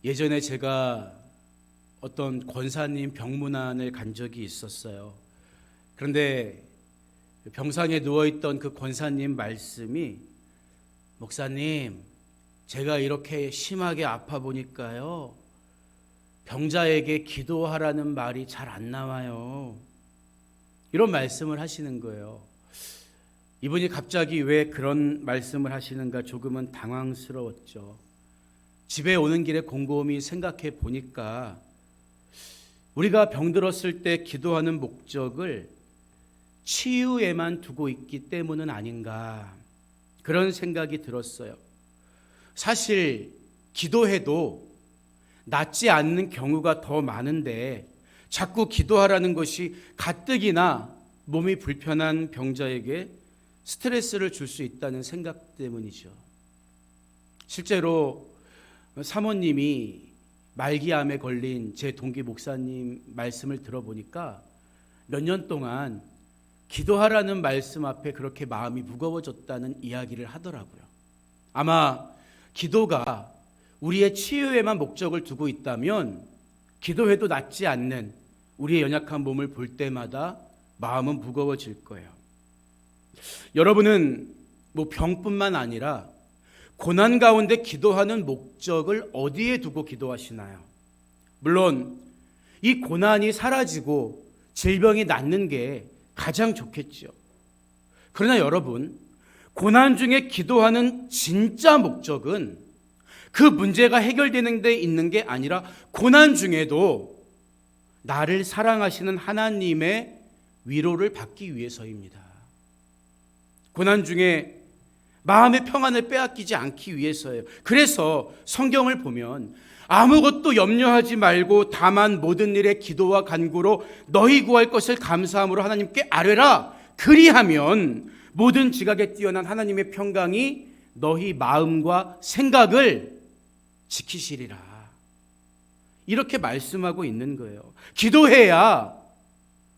예전에 제가 어떤 권사님 병문안을 간 적이 있었어요. 그런데 병상에 누워있던 그 권사님 말씀이, 목사님, 제가 이렇게 심하게 아파 보니까요, 병자에게 기도하라는 말이 잘 안 나와요. 이런 말씀을 하시는 거예요. 이분이 갑자기 왜 그런 말씀을 하시는가 조금은 당황스러웠죠. 집에 오는 길에 곰곰이 생각해 보니까 우리가 병들었을 때 기도하는 목적을 치유에만 두고 있기 때문은 아닌가, 그런 생각이 들었어요. 사실 기도해도 낫지 않는 경우가 더 많은데 자꾸 기도하라는 것이 가뜩이나 몸이 불편한 병자에게 스트레스를 줄 수 있다는 생각 때문이죠. 실제로 사모님이 말기암에 걸린 제 동기 목사님 말씀을 들어보니까 몇 년 동안 기도하라는 말씀 앞에 그렇게 마음이 무거워졌다는 이야기를 하더라고요. 아마 기도가 우리의 치유에만 목적을 두고 있다면 기도해도 낫지 않는 우리의 연약한 몸을 볼 때마다 마음은 무거워질 거예요. 여러분은 병뿐만 아니라 고난 가운데 기도하는 목적을 어디에 두고 기도하시나요? 물론 이 고난이 사라지고 질병이 낫는 게 가장 좋겠죠. 그러나 여러분, 고난 중에 기도하는 진짜 목적은 그 문제가 해결되는 데 있는 게 아니라 고난 중에도 나를 사랑하시는 하나님의 위로를 받기 위해서입니다. 고난 중에 마음의 평안을 빼앗기지 않기 위해서예요. 그래서 성경을 보면 아무것도 염려하지 말고 다만 모든 일에 기도와 간구로 너희 구할 것을 감사함으로 하나님께 아뢰라. 그리하면 모든 지각에 뛰어난 하나님의 평강이 너희 마음과 생각을 지키시리라. 이렇게 말씀하고 있는 거예요. 기도해야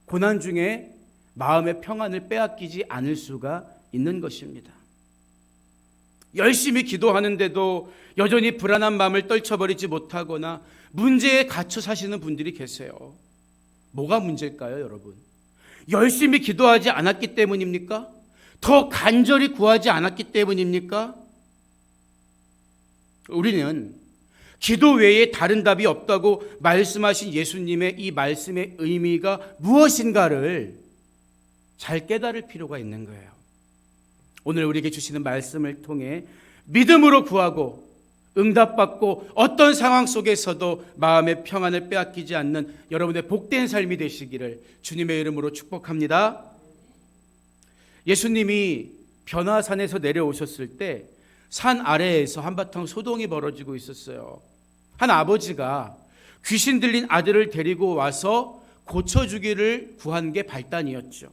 고난 중에 마음의 평안을 빼앗기지 않을 수가 있는 것입니다. 열심히 기도하는데도 여전히 불안한 마음을 떨쳐버리지 못하거나 문제에 갇혀 사시는 분들이 계세요. 뭐가 문제일까요, 여러분? 열심히 기도하지 않았기 때문입니까? 더 간절히 구하지 않았기 때문입니까? 우리는 기도 외에 다른 답이 없다고 말씀하신 예수님의 이 말씀의 의미가 무엇인가를 잘 깨달을 필요가 있는 거예요. 오늘 우리에게 주시는 말씀을 통해 믿음으로 구하고 응답받고 어떤 상황 속에서도 마음의 평안을 빼앗기지 않는 여러분의 복된 삶이 되시기를 주님의 이름으로 축복합니다. 예수님이 변화산에서 내려오셨을 때 산 아래에서 한바탕 소동이 벌어지고 있었어요. 한 아버지가 귀신 들린 아들을 데리고 와서 고쳐주기를 구한 게 발단이었죠.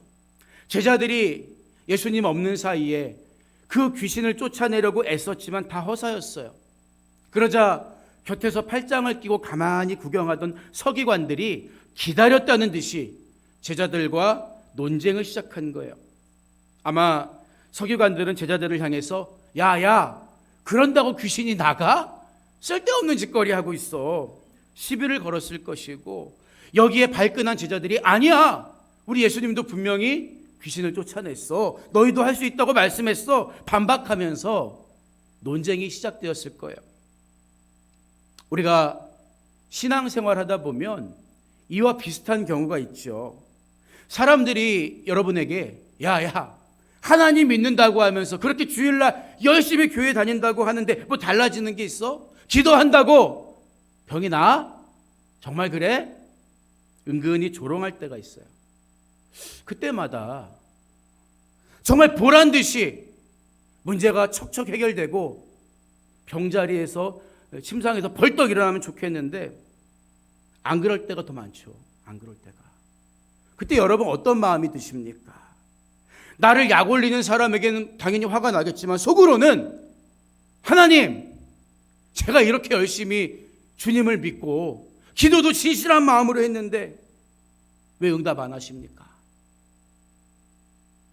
제자들이 예수님 없는 사이에 그 귀신을 쫓아내려고 애썼지만 다 허사였어요. 그러자 곁에서 팔짱을 끼고 가만히 구경하던 서기관들이 기다렸다는 듯이 제자들과 논쟁을 시작한 거예요. 아마 서기관들은 제자들을 향해서 야, 그런다고 귀신이 나가? 쓸데없는 짓거리 하고 있어. 시비를 걸었을 것이고, 여기에 발끈한 제자들이 아니야, 우리 예수님도 분명히 귀신을 쫓아냈어, 너희도 할 수 있다고 말씀했어, 반박하면서 논쟁이 시작되었을 거예요. 우리가 신앙생활 하다 보면 이와 비슷한 경우가 있죠. 사람들이 여러분에게 야 하나님 믿는다고 하면서 그렇게 주일날 열심히 교회 다닌다고 하는데 뭐 달라지는 게 있어? 기도한다고 병이 나? 정말 그래? 은근히 조롱할 때가 있어요. 그때마다 정말 보란 듯이 문제가 척척 해결되고 병자리에서 침상에서 벌떡 일어나면 좋겠는데 안 그럴 때가 더 많죠. 안 그럴 때가. 그때 여러분 어떤 마음이 드십니까? 나를 약 올리는 사람에게는 당연히 화가 나겠지만 속으로는 하나님, 제가 이렇게 열심히 주님을 믿고 기도도 진실한 마음으로 했는데 왜 응답 안 하십니까?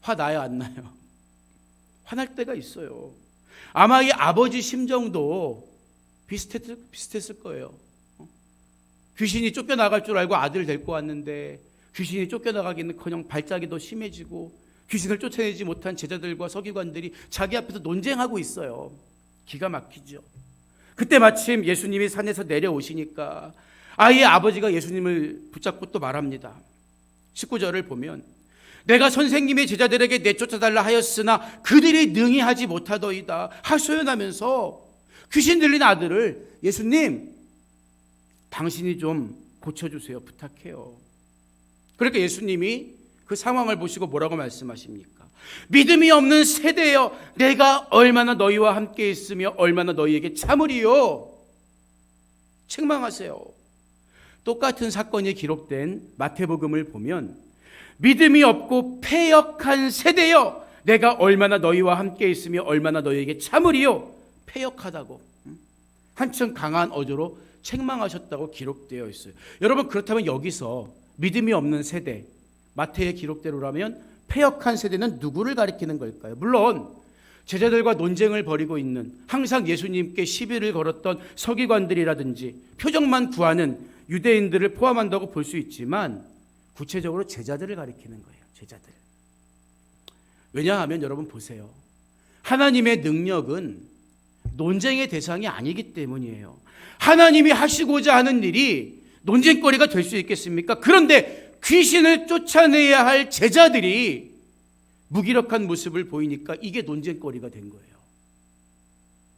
화 나요, 안 나요? 화날 때가 있어요. 아마 이 아버지 심정도 비슷했을 거예요. 귀신이 쫓겨나갈 줄 알고 아들을 데리고 왔는데 귀신이 쫓겨나가기는커녕 발작이 더 심해지고 귀신을 쫓아내지 못한 제자들과 서기관들이 자기 앞에서 논쟁하고 있어요. 기가 막히죠. 그때 마침 예수님이 산에서 내려오시니까 아이의 아버지가 예수님을 붙잡고 또 말합니다. 19절을 보면 내가 선생님의 제자들에게 내쫓아달라 하였으나 그들이 능히 하지 못하더이다 하소연하면서 귀신 들린 아들을 예수님, 당신이 좀 고쳐주세요, 부탁해요. 그러니까 예수님이 그 상황을 보시고 뭐라고 말씀하십니까? 믿음이 없는 세대여, 내가 얼마나 너희와 함께 있으며 얼마나 너희에게 참으리요. 책망하세요. 똑같은 사건이 기록된 마태복음을 보면 믿음이 없고 패역한 세대여, 내가 얼마나 너희와 함께 있으며 얼마나 너희에게 참으리요. 패역하다고, 한층 강한 어조로 책망하셨다고 기록되어 있어요. 여러분, 그렇다면 여기서 믿음이 없는 세대, 마태의 기록대로라면 패역한 세대는 누구를 가리키는 걸까요? 물론 제자들과 논쟁을 벌이고 있는, 항상 예수님께 시비를 걸었던 서기관들이라든지 표적만 구하는 유대인들을 포함한다고 볼 수 있지만 구체적으로 제자들을 가리키는 거예요. 제자들. 왜냐하면 여러분 보세요. 하나님의 능력은 논쟁의 대상이 아니기 때문이에요. 하나님이 하시고자 하는 일이 논쟁거리가 될 수 있겠습니까? 그런데 귀신을 쫓아내야 할 제자들이 무기력한 모습을 보이니까 이게 논쟁거리가 된 거예요.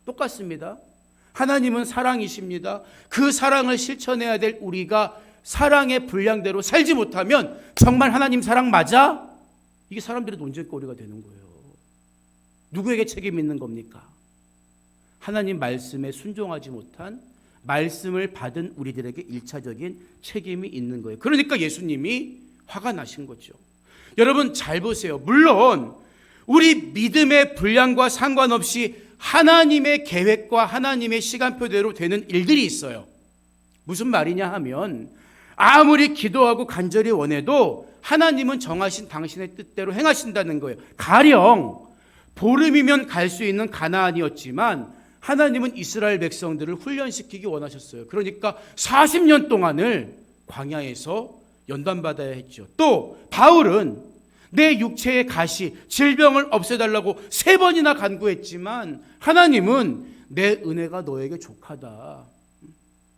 똑같습니다. 하나님은 사랑이십니다. 그 사랑을 실천해야 될 우리가 사랑의 분량대로 살지 못하면 정말 하나님 사랑 맞아? 이게 사람들의 논쟁거리가 되는 거예요. 누구에게 책임 있는 겁니까? 하나님 말씀에 순종하지 못한, 말씀을 받은 우리들에게 1차적인 책임이 있는 거예요. 그러니까 예수님이 화가 나신 거죠. 여러분 잘 보세요. 물론 우리 믿음의 분량과 상관없이 하나님의 계획과 하나님의 시간표대로 되는 일들이 있어요. 무슨 말이냐 하면 아무리 기도하고 간절히 원해도 하나님은 정하신 당신의 뜻대로 행하신다는 거예요. 가령 보름이면 갈 수 있는 가나안이었지만 하나님은 이스라엘 백성들을 훈련시키기 원하셨어요. 그러니까 40년 동안을 광야에서 연단받아야 했죠. 또 바울은 내 육체의 가시, 질병을 없애달라고 3번이나 간구했지만 하나님은 내 은혜가 너에게 족하다,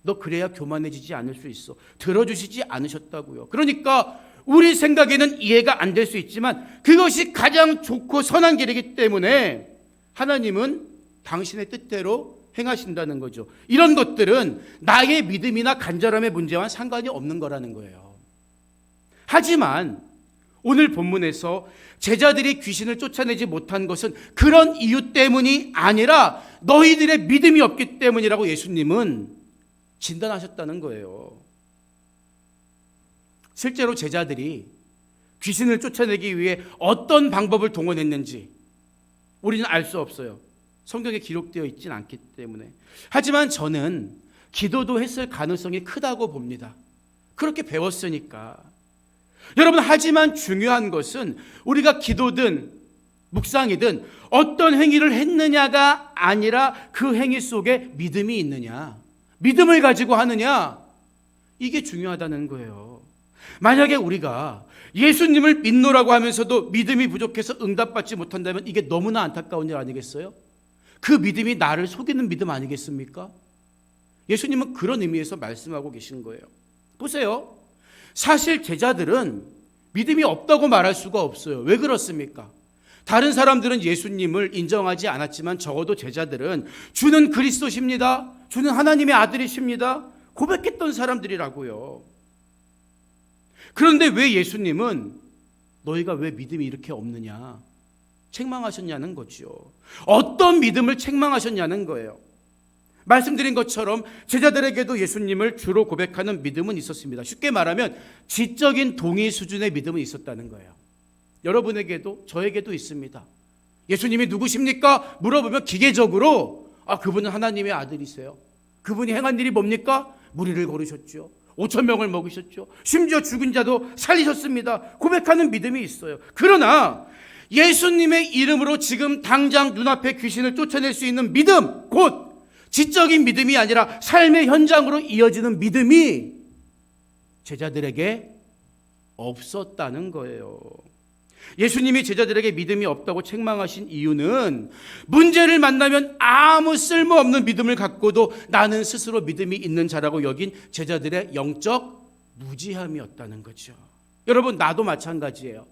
너 그래야 교만해지지 않을 수 있어, 들어주시지 않으셨다고요. 그러니까 우리 생각에는 이해가 안 될 수 있지만 그것이 가장 좋고 선한 길이기 때문에 하나님은 당신의 뜻대로 행하신다는 거죠. 이런 것들은 나의 믿음이나 간절함의 문제와 상관이 없는 거라는 거예요. 하지만 오늘 본문에서 제자들이 귀신을 쫓아내지 못한 것은 그런 이유 때문이 아니라 너희들의 믿음이 없기 때문이라고 예수님은 진단하셨다는 거예요. 실제로 제자들이 귀신을 쫓아내기 위해 어떤 방법을 동원했는지 우리는 알 수 없어요. 성경에 기록되어 있진 않기 때문에. 하지만 저는 기도도 했을 가능성이 크다고 봅니다. 그렇게 배웠으니까. 여러분, 하지만 중요한 것은 우리가 기도든 묵상이든 어떤 행위를 했느냐가 아니라 그 행위 속에 믿음이 있느냐, 믿음을 가지고 하느냐, 이게 중요하다는 거예요. 만약에 우리가 예수님을 믿노라고 하면서도 믿음이 부족해서 응답받지 못한다면 이게 너무나 안타까운 일 아니겠어요? 그 믿음이 나를 속이는 믿음 아니겠습니까? 예수님은 그런 의미에서 말씀하고 계신 거예요. 보세요. 사실 제자들은 믿음이 없다고 말할 수가 없어요. 왜 그렇습니까? 다른 사람들은 예수님을 인정하지 않았지만 적어도 제자들은 주는 그리스도십니다, 주는 하나님의 아들이십니다 고백했던 사람들이라고요. 그런데 왜 예수님은 너희가 왜 믿음이 이렇게 없느냐 책망하셨냐는 거죠. 어떤 믿음을 책망하셨냐는 거예요. 말씀드린 것처럼 제자들에게도 예수님을 주로 고백하는 믿음은 있었습니다. 쉽게 말하면 지적인 동의 수준의 믿음은 있었다는 거예요. 여러분에게도 저에게도 있습니다. 예수님이 누구십니까? 물어보면 기계적으로 그분은 하나님의 아들이세요. 그분이 행한 일이 뭡니까? 무리를 거르셨죠. 5천 명을 먹이셨죠. 심지어 죽은 자도 살리셨습니다. 고백하는 믿음이 있어요. 그러나 예수님의 이름으로 지금 당장 눈앞에 귀신을 쫓아낼 수 있는 믿음, 곧 지적인 믿음이 아니라 삶의 현장으로 이어지는 믿음이 제자들에게 없었다는 거예요. 예수님이 제자들에게 믿음이 없다고 책망하신 이유는 문제를 만나면 아무 쓸모없는 믿음을 갖고도 나는 스스로 믿음이 있는 자라고 여긴 제자들의 영적 무지함이었다는 거죠. 여러분, 나도 마찬가지예요.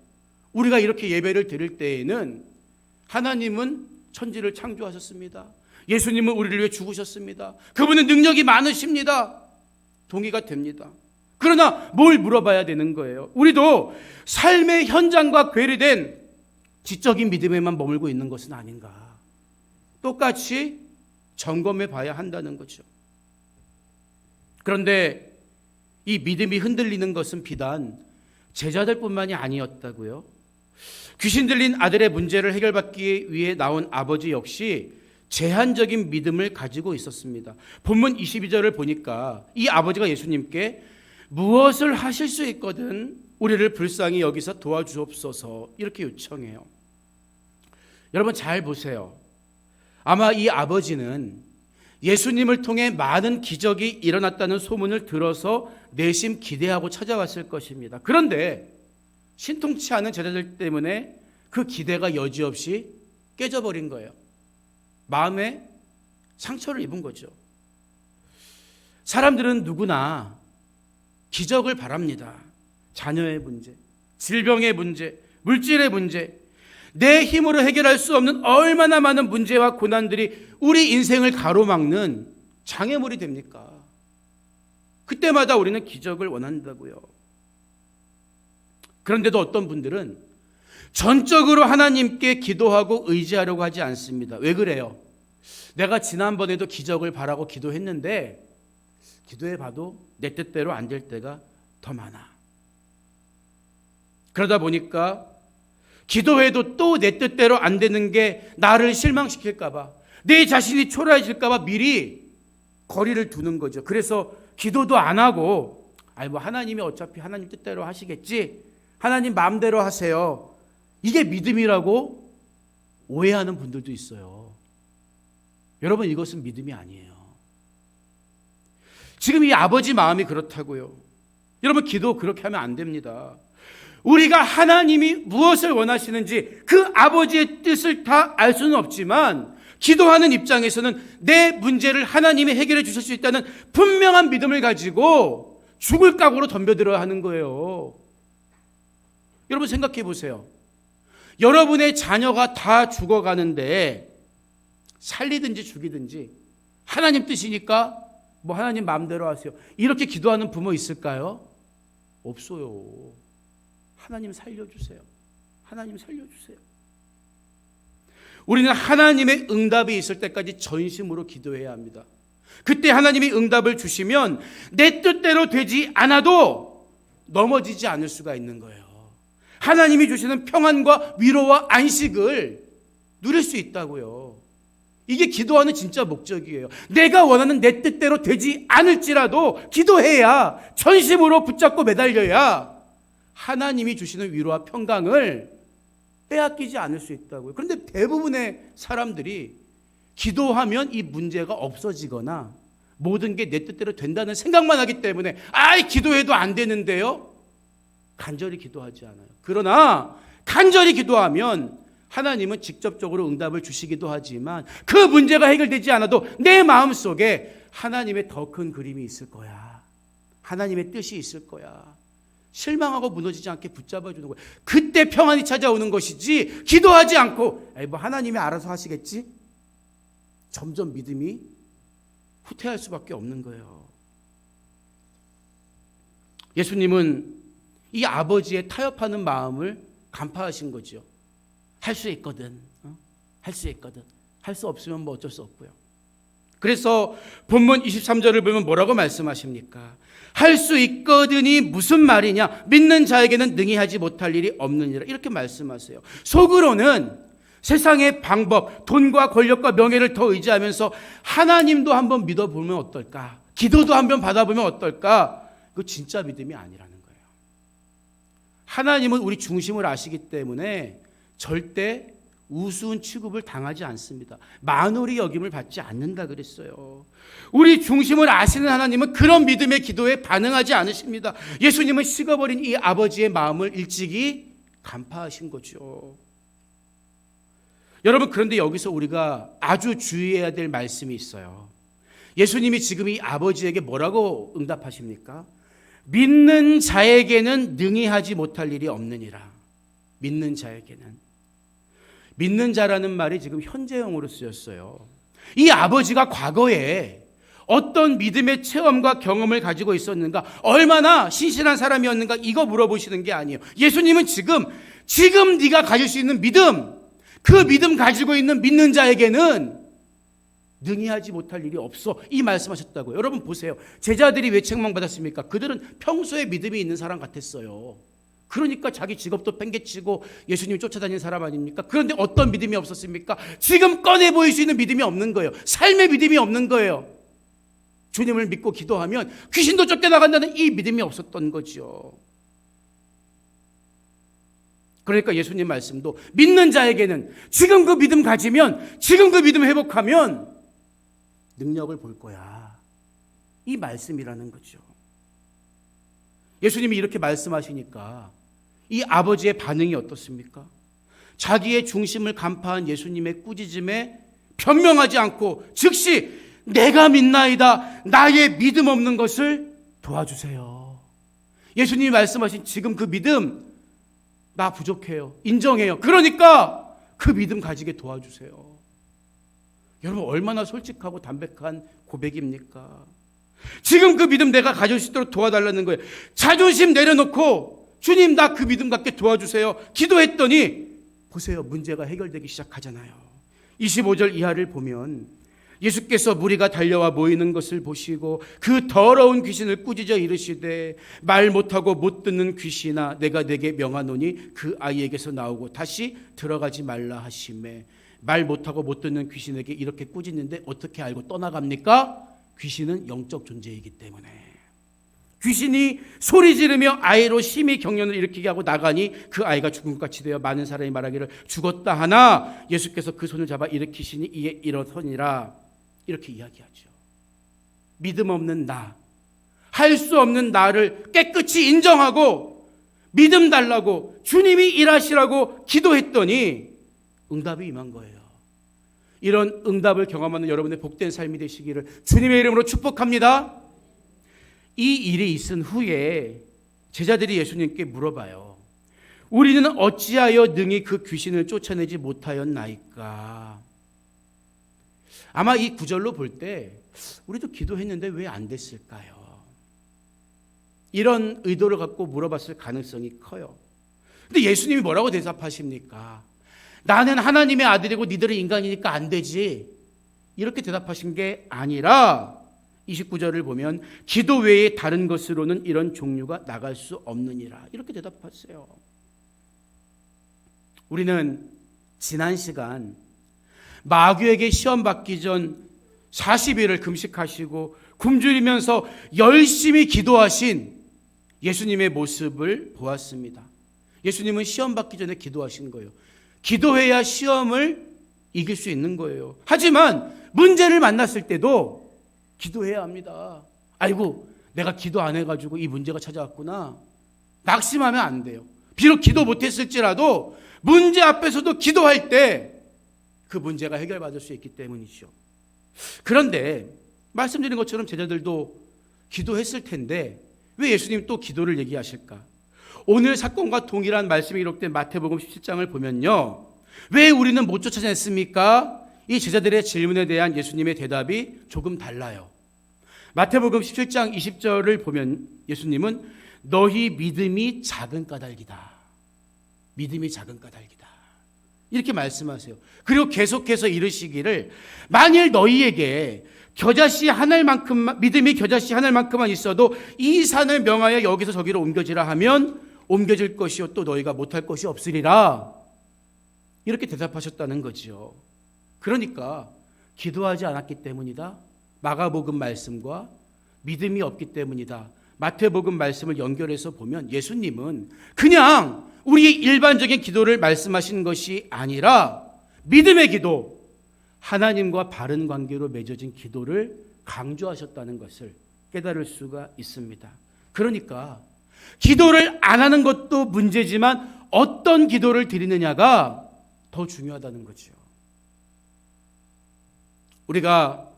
우리가 이렇게 예배를 드릴 때에는 하나님은 천지를 창조하셨습니다. 예수님은 우리를 위해 죽으셨습니다. 그분은 능력이 많으십니다. 동의가 됩니다. 그러나 뭘 물어봐야 되는 거예요? 우리도 삶의 현장과 괴리된 지적인 믿음에만 머물고 있는 것은 아닌가? 똑같이 점검해 봐야 한다는 거죠. 그런데 이 믿음이 흔들리는 것은 비단 제자들뿐만이 아니었다고요. 귀신 들린 아들의 문제를 해결받기 위해 나온 아버지 역시 제한적인 믿음을 가지고 있었습니다. 본문 22절을 보니까 이 아버지가 예수님께 무엇을 하실 수 있거든 우리를 불쌍히 여기서 도와주옵소서 이렇게 요청해요. 여러분 잘 보세요. 아마 이 아버지는 예수님을 통해 많은 기적이 일어났다는 소문을 들어서 내심 기대하고 찾아왔을 것입니다. 그런데 신통치 않은 제자들 때문에 그 기대가 여지없이 깨져버린 거예요. 마음에 상처를 입은 거죠. 사람들은 누구나 기적을 바랍니다. 자녀의 문제, 질병의 문제, 물질의 문제, 내 힘으로 해결할 수 없는 얼마나 많은 문제와 고난들이 우리 인생을 가로막는 장애물이 됩니까? 그때마다 우리는 기적을 원한다고요. 그런데도 어떤 분들은 전적으로 하나님께 기도하고 의지하려고 하지 않습니다. 왜 그래요? 내가 지난번에도 기적을 바라고 기도했는데 기도해봐도 내 뜻대로 안 될 때가 더 많아. 그러다 보니까 기도해도 또 내 뜻대로 안 되는 게 나를 실망시킬까 봐, 내 자신이 초라해질까 봐 미리 거리를 두는 거죠. 그래서 기도도 안 하고 하나님이 어차피 하나님 뜻대로 하시겠지, 하나님 마음대로 하세요, 이게 믿음이라고 오해하는 분들도 있어요. 여러분, 이것은 믿음이 아니에요. 지금 이 아버지 마음이 그렇다고요. 여러분, 기도 그렇게 하면 안 됩니다. 우리가 하나님이 무엇을 원하시는지 그 아버지의 뜻을 다 알 수는 없지만 기도하는 입장에서는 내 문제를 하나님이 해결해 주실 수 있다는 분명한 믿음을 가지고 죽을 각오로 덤벼들어야 하는 거예요. 여러분 생각해 보세요. 여러분의 자녀가 다 죽어가는데 살리든지 죽이든지 하나님 뜻이니까 하나님 마음대로 하세요, 이렇게 기도하는 부모 있을까요? 없어요. 하나님 살려주세요. 하나님 살려주세요. 우리는 하나님의 응답이 있을 때까지 전심으로 기도해야 합니다. 그때 하나님이 응답을 주시면 내 뜻대로 되지 않아도 넘어지지 않을 수가 있는 거예요. 하나님이 주시는 평안과 위로와 안식을 누릴 수 있다고요. 이게 기도하는 진짜 목적이에요. 내가 원하는 내 뜻대로 되지 않을지라도 기도해야, 전심으로 붙잡고 매달려야 하나님이 주시는 위로와 평강을 빼앗기지 않을 수 있다고요. 그런데 대부분의 사람들이 기도하면 이 문제가 없어지거나 모든 게 내 뜻대로 된다는 생각만 하기 때문에 기도해도 안 되는데요, 간절히 기도하지 않아요. 그러나 간절히 기도하면 하나님은 직접적으로 응답을 주시기도 하지만 그 문제가 해결되지 않아도 내 마음속에 하나님의 더 큰 그림이 있을 거야. 하나님의 뜻이 있을 거야. 실망하고 무너지지 않게 붙잡아주는 거야. 그때 평안이 찾아오는 것이지, 기도하지 않고 하나님이 알아서 하시겠지, 점점 믿음이 후퇴할 수밖에 없는 거예요. 예수님은 이 아버지의 타협하는 마음을 간파하신 거죠. 할 수 있거든, 할 수 있거든. 할 수 없으면 어쩔 수 없고요. 그래서 본문 23절을 보면 뭐라고 말씀하십니까? 할 수 있거든이 무슨 말이냐? 믿는 자에게는 능히 하지 못할 일이 없느니라. 이렇게 말씀하세요. 속으로는 세상의 방법, 돈과 권력과 명예를 더 의지하면서 하나님도 한번 믿어보면 어떨까? 기도도 한번 받아보면 어떨까? 그거 진짜 믿음이 아니라는 거예요. 하나님은 우리 중심을 아시기 때문에 절대 우스운 취급을 당하지 않습니다. 만홀히 여김을 받지 않는다 그랬어요. 우리 중심을 아시는 하나님은 그런 믿음의 기도에 반응하지 않으십니다. 예수님은 식어버린 이 아버지의 마음을 일찍이 간파하신 거죠. 여러분, 그런데 여기서 우리가 아주 주의해야 될 말씀이 있어요. 예수님이 지금 이 아버지에게 뭐라고 응답하십니까? 믿는 자에게는 능히 하지 못할 일이 없느니라. 믿는 자에게는. 믿는 자라는 말이 지금 현재형으로 쓰였어요. 이 아버지가 과거에 어떤 믿음의 체험과 경험을 가지고 있었는가, 얼마나 신실한 사람이었는가, 이거 물어보시는 게 아니에요. 예수님은 지금 네가 가질 수 있는 믿음, 그 믿음 가지고 있는 믿는 자에게는 능히 하지 못할 일이 없어, 이 말씀하셨다고요. 여러분 보세요. 제자들이 왜 책망받았습니까? 그들은 평소에 믿음이 있는 사람 같았어요. 그러니까 자기 직업도 팽개치고 예수님 쫓아다니는 사람 아닙니까? 그런데 어떤 믿음이 없었습니까? 지금 꺼내 보일 수 있는 믿음이 없는 거예요. 삶의 믿음이 없는 거예요. 주님을 믿고 기도하면 귀신도 쫓겨나간다는 이 믿음이 없었던 거죠. 그러니까 예수님 말씀도 믿는 자에게는 지금 그 믿음 가지면, 지금 그 믿음 회복하면 능력을 볼 거야, 이 말씀이라는 거죠. 예수님이 이렇게 말씀하시니까 이 아버지의 반응이 어떻습니까? 자기의 중심을 간파한 예수님의 꾸짖음에 변명하지 않고 즉시 내가 믿나이다, 나의 믿음 없는 것을 도와주세요. 예수님이 말씀하신 지금 그 믿음, 나 부족해요, 인정해요. 그러니까 그 믿음 가지게 도와주세요. 여러분, 얼마나 솔직하고 담백한 고백입니까? 지금 그 믿음 내가 가질 수 있도록 도와달라는 거예요. 자존심 내려놓고 주님, 나 그 믿음 갖게 도와주세요 기도했더니 보세요, 문제가 해결되기 시작하잖아요. 25절 이하를 보면 예수께서 무리가 달려와 모이는 것을 보시고 그 더러운 귀신을 꾸짖어 이르시되 말 못하고 못 듣는 귀신아, 내가 내게 명하노니 그 아이에게서 나오고 다시 들어가지 말라 하시매. 말 못하고 못 듣는 귀신에게 이렇게 꾸짖는데 어떻게 알고 떠나갑니까? 귀신은 영적 존재이기 때문에. 귀신이 소리 지르며 아이로 심히 경련을 일으키게 하고 나가니 그 아이가 죽은 것 같이 되어 많은 사람이 말하기를 죽었다 하나 예수께서 그 손을 잡아 일으키시니 이에 일어서니라. 이렇게 이야기하죠. 믿음 없는 나, 할 수 없는 나를 깨끗이 인정하고 믿음 달라고 주님이 일하시라고 기도했더니 응답이 임한 거예요. 이런 응답을 경험하는 여러분의 복된 삶이 되시기를 주님의 이름으로 축복합니다. 이 일이 있은 후에 제자들이 예수님께 물어봐요. 우리는 어찌하여 능히 그 귀신을 쫓아내지 못하였나이까? 아마 이 구절로 볼 때 우리도 기도했는데 왜 안 됐을까요? 이런 의도를 갖고 물어봤을 가능성이 커요. 근데 예수님이 뭐라고 대답하십니까? 나는 하나님의 아들이고 니들은 인간이니까 안 되지, 이렇게 대답하신 게 아니라 29절을 보면 기도 외에 다른 것으로는 이런 종류가 나갈 수 없느니라, 이렇게 대답하세요. 우리는 지난 시간 마귀에게 시험 받기 전 40일을 금식하시고 굶주리면서 열심히 기도하신 예수님의 모습을 보았습니다. 예수님은 시험 받기 전에 기도하신 거예요. 기도해야 시험을 이길 수 있는 거예요. 하지만 문제를 만났을 때도 기도해야 합니다. 아이고, 내가 기도 안 해가지고 이 문제가 찾아왔구나, 낙심하면 안 돼요. 비록 기도 못했을지라도 문제 앞에서도 기도할 때 그 문제가 해결받을 수 있기 때문이죠. 그런데 말씀드린 것처럼 제자들도 기도했을 텐데 왜 예수님 또 기도를 얘기하실까? 오늘 사건과 동일한 말씀이 기록된 마태복음 17장을 보면요, 왜 우리는 못 쫓아냈습니까? 이 제자들의 질문에 대한 예수님의 대답이 조금 달라요. 마태복음 17장 20절을 보면 예수님은 너희 믿음이 작은 까닭이다, 믿음이 작은 까닭이다, 이렇게 말씀하세요. 그리고 계속해서 이르시기를 만일 너희에게 겨자씨 하늘만큼만, 믿음이 겨자씨 하늘만큼만 있어도 이 산을 명하여 여기서 저기로 옮겨지라 하면 옮겨질 것이요 또 너희가 못할 것이 없으리라. 이렇게 대답하셨다는 거지요. 그러니까 기도하지 않았기 때문이다. 마가복음 말씀과 믿음이 없기 때문이다. 마태복음 말씀을 연결해서 보면 예수님은 그냥 우리 일반적인 기도를 말씀하신 것이 아니라 믿음의 기도, 하나님과 바른 관계로 맺어진 기도를 강조하셨다는 것을 깨달을 수가 있습니다. 그러니까 기도를 안 하는 것도 문제지만 어떤 기도를 드리느냐가 더 중요하다는 거죠. 우리가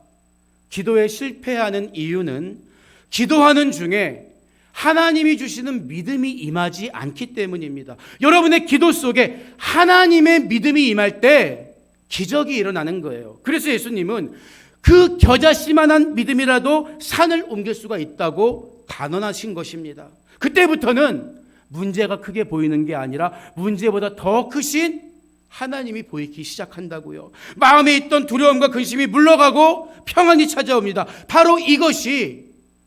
기도에 실패하는 이유는 기도하는 중에 하나님이 주시는 믿음이 임하지 않기 때문입니다. 여러분의 기도 속에 하나님의 믿음이 임할 때 기적이 일어나는 거예요. 그래서 예수님은 그 겨자씨만한 믿음이라도 산을 옮길 수가 있다고 단언하신 것입니다. 그때부터는 문제가 크게 보이는 게 아니라 문제보다 더 크신 하나님이 보이기 시작한다고요. 마음에 있던 두려움과 근심이 물러가고 평안이 찾아옵니다. 바로 이것이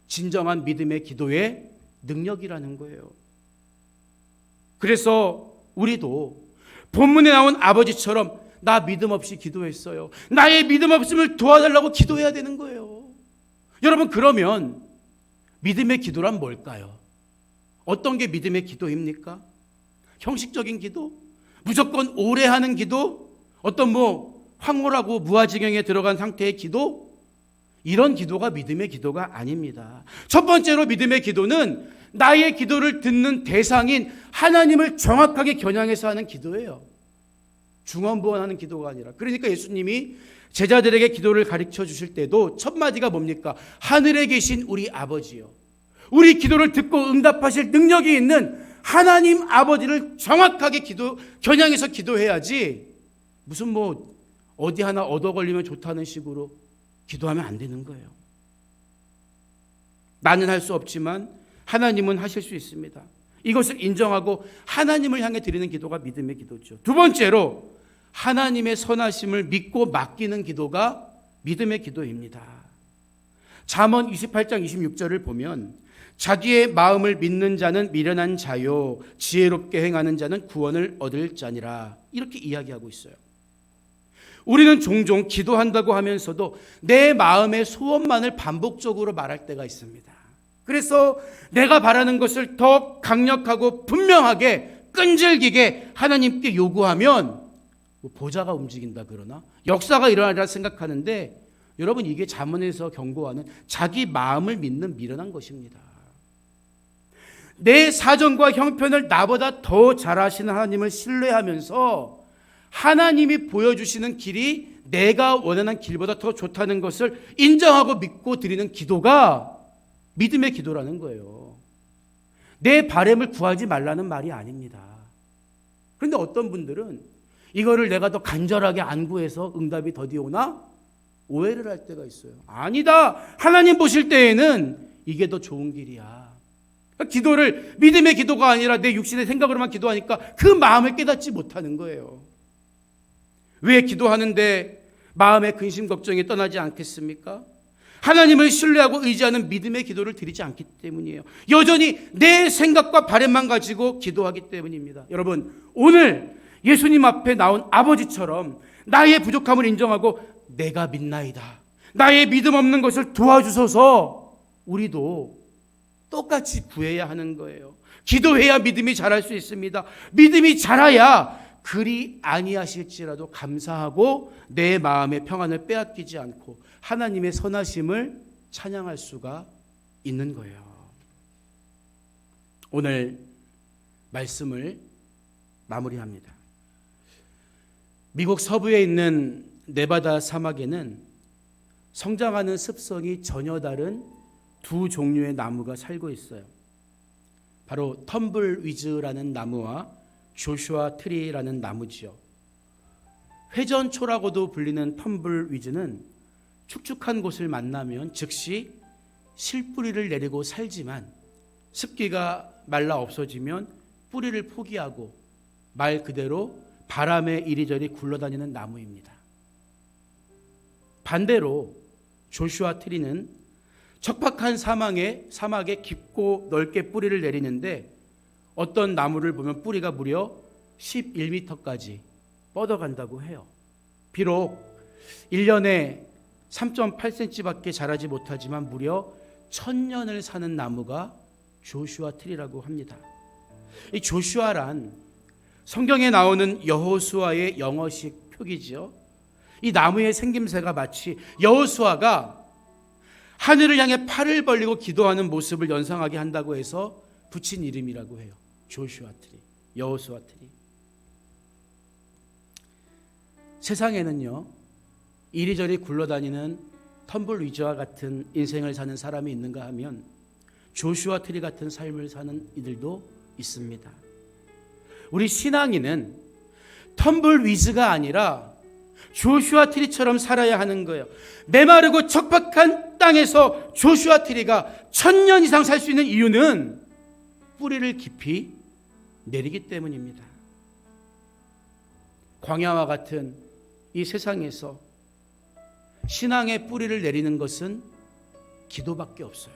진정한 믿음의 기도의 능력이라는 거예요. 그래서 우리도 본문에 나온 아버지처럼 나 믿음 없이 기도했어요. 나의 믿음 없음을 도와달라고 기도해야 되는 거예요. 여러분, 그러면 믿음의 기도란 뭘까요? 어떤 게 믿음의 기도입니까? 형식적인 기도? 무조건 오래 하는 기도? 어떤 황홀하고 무아지경에 들어간 상태의 기도? 이런 기도가 믿음의 기도가 아닙니다. 첫 번째로 믿음의 기도는 나의 기도를 듣는 대상인 하나님을 정확하게 겨냥해서 하는 기도예요. 중언부언하는 기도가 아니라. 그러니까 예수님이 제자들에게 기도를 가르쳐 주실 때도 첫 마디가 뭡니까? 하늘에 계신 우리 아버지요. 우리 기도를 듣고 응답하실 능력이 있는 하나님 아버지를 정확하게 겨냥해서 기도해야지 무슨 어디 하나 얻어 걸리면 좋다는 식으로 기도하면 안 되는 거예요. 나는 할 수 없지만 하나님은 하실 수 있습니다. 이것을 인정하고 하나님을 향해 드리는 기도가 믿음의 기도죠. 두 번째로 하나님의 선하심을 믿고 맡기는 기도가 믿음의 기도입니다. 잠언 28장 26절을 보면 자기의 마음을 믿는 자는 미련한 자요 지혜롭게 행하는 자는 구원을 얻을 자니라, 이렇게 이야기하고 있어요. 우리는 종종 기도한다고 하면서도 내 마음의 소원만을 반복적으로 말할 때가 있습니다. 그래서 내가 바라는 것을 더 강력하고 분명하게 끈질기게 하나님께 요구하면 보좌가 움직인다 그러나 역사가 일어나리라 생각하는데, 여러분, 이게 잠언에서 경고하는 자기 마음을 믿는 미련한 것입니다. 내 사정과 형편을 나보다 더 잘 아시는 하나님을 신뢰하면서 하나님이 보여주시는 길이 내가 원하는 길보다 더 좋다는 것을 인정하고 믿고 드리는 기도가 믿음의 기도라는 거예요. 내 바램을 구하지 말라는 말이 아닙니다. 그런데 어떤 분들은 이거를 내가 더 간절하게 안구해서 응답이 더디 오나 오해를 할 때가 있어요. 아니다. 하나님 보실 때에는 이게 더 좋은 길이야. 기도를 믿음의 기도가 아니라 내 육신의 생각으로만 기도하니까 그 마음을 깨닫지 못하는 거예요. 왜 기도하는데 마음의 근심 걱정이 떠나지 않겠습니까? 하나님을 신뢰하고 의지하는 믿음의 기도를 드리지 않기 때문이에요. 여전히 내 생각과 바램만 가지고 기도하기 때문입니다. 여러분, 오늘 예수님 앞에 나온 아버지처럼 나의 부족함을 인정하고 내가 믿나이다, 나의 믿음 없는 것을 도와주소서, 우리도 똑같이 구해야 하는 거예요. 기도해야 믿음이 자랄 수 있습니다. 믿음이 자라야 그리 아니하실지라도 감사하고 내 마음의 평안을 빼앗기지 않고 하나님의 선하심을 찬양할 수가 있는 거예요. 오늘 말씀을 마무리합니다. 미국 서부에 있는 네바다 사막에는 성장하는 습성이 전혀 다른 두 종류의 나무가 살고 있어요. 바로 텀블위즈라는 나무와 조슈아 트리라는 나무지요. 회전초라고도 불리는 텀블위즈는 축축한 곳을 만나면 즉시 실뿌리를 내리고 살지만 습기가 말라 없어지면 뿌리를 포기하고 말 그대로 바람에 이리저리 굴러다니는 나무입니다. 반대로 조슈아 트리는 척박한 사막에 깊고 넓게 뿌리를 내리는데 어떤 나무를 보면 뿌리가 무려 11m까지 뻗어간다고 해요. 비록 1년에 3.8cm밖에 자라지 못하지만 무려 1000년을 사는 나무가 조슈아 트리라고 합니다. 이 조슈아란 성경에 나오는 여호수아의 영어식 표기지요. 이 나무의 생김새가 마치 여호수아가 하늘을 향해 팔을 벌리고 기도하는 모습을 연상하게 한다고 해서 붙인 이름이라고 해요. 조슈아 트리, 여호수아 트리. 세상에는요, 이리저리 굴러다니는 텀블위즈와 같은 인생을 사는 사람이 있는가 하면 조슈아 트리 같은 삶을 사는 이들도 있습니다. 우리 신앙인은 텀블위즈가 아니라 조슈아 트리처럼 살아야 하는 거예요. 메마르고 척박한 땅에서 조슈아 트리가 1000년 이상 살 수 있는 이유는 뿌리를 깊이 내리기 때문입니다. 광야와 같은 이 세상에서 신앙의 뿌리를 내리는 것은 기도밖에 없어요.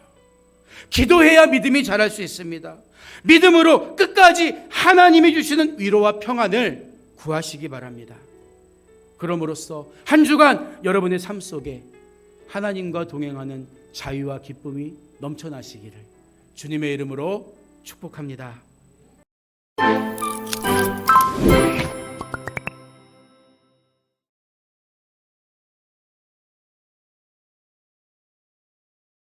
기도해야 믿음이 자랄 수 있습니다. 믿음으로 끝까지 하나님이 주시는 위로와 평안을 구하시기 바랍니다. 그럼으로써 한 주간 여러분의 삶 속에 하나님과 동행하는 자유와 기쁨이 넘쳐나시기를 주님의 이름으로 축복합니다.